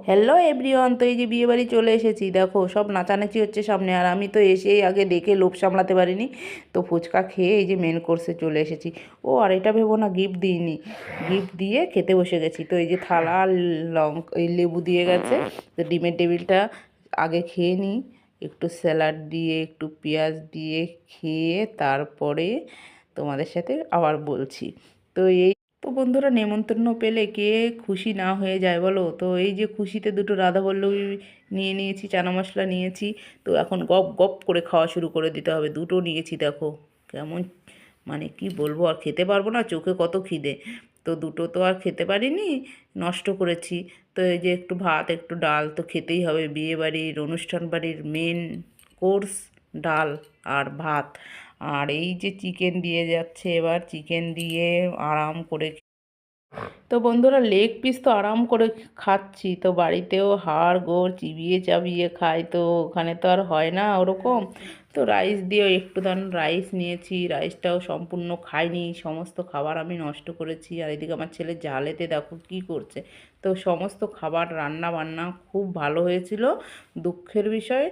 Hello everyone, তো এই যে বিয়ে বাড়ি চলে এসেছি, দেখো সব নাচানাচি হচ্ছে সামনে, আর আমি তো এসেই আগে দেখে লোভ সামলাতে পারিনি, তো ফুচকা খেয়ে এই যে মেন কোর্সে চলে এসেছি। ও আর এটা ভেবো না, গিফট দিইনি, গিফট দিয়ে খেতে বসে গেছি। তো এই যে থালা আর এই লেবু দিয়ে গেছে, তো ডিমের টেবিলটা আগে খেয়ে নিই, একটু স্যালাড দিয়ে একটু পেঁয়াজ দিয়ে খেয়ে তারপরে তোমাদের সাথে আবার বলছি। তো এই তো বন্ধুরা, নেমন্তন্ন পেলে কে খুশি না হয়ে যায় বলো? তো এই যে খুশিতে দুটো রাধাবল্লভী নিয়ে নিয়েছি, চানা মশলা নিয়েছি, তো এখন গপ গপ করে খাওয়া শুরু করে দিতে হবে। দুটো নিয়েছি, দেখো কেমন, মানে কি বলবো, আর খেতে পারবো না, চোখে কত খিদে। তো দুটো তো আর খেতে পারিনি, নষ্ট করেছি। তো এই যে একটু ভাত একটু ডাল তো খেতেই হবে, বিয়ে বাড়ির অনুষ্ঠান বাড়ির মেন কোর্স ডাল আর ভাত। আর এই যে চিকেন দিয়ে যাচ্ছে, এবার চিকেন দিয়ে আরাম করে। তো বন্ধুরা, লেগ পিস তো আরাম করে খাচ্ছি, তো বাড়িতেও হাড় গোড় চিবিয়ে চাবিয়ে খাই, তো ওখানে তো আর হয় না ওরকম। তো রাইস দিয়েও একটু দান রাইস নিয়েছি, রাইসটাও সম্পূর্ণ খাইনি, সমস্ত খাবার আমি নষ্ট করেছি। আর এদিকে আমার ছেলে জালেতে দেখো কি করছে। তো সমস্ত খাবার রান্না বান্না খুব ভালো হয়েছিল। দুঃখের বিষয়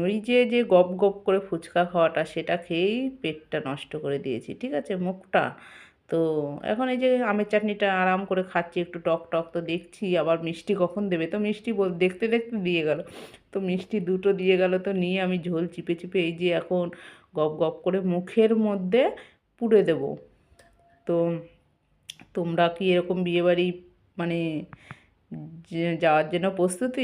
ওই যে যে গপ গপ করে ফুচকা খাওয়াটা, সেটা খেয়েই পেটটা নষ্ট করে দিয়েছি, ঠিক আছে, মুখটা। তো এখন এই যে আমের চাটনিটা আরাম করে খাচ্ছি, একটু টক টক, তো দেখছি আবার মিষ্টি কখন দেবে, তো মিষ্টি দেখতে দেখতে দিয়ে গেল। তো মিষ্টি দুটো দিয়ে গেল, তো নিয়ে আমি ঝোল চিপে চিপে এই যে এখন গপ গপ করে মুখের মধ্যে পুরে দেব। তো তোমরা কি এরকম বিয়েবাড়ি মানে যাওয়ার জন্য প্রস্তুতি?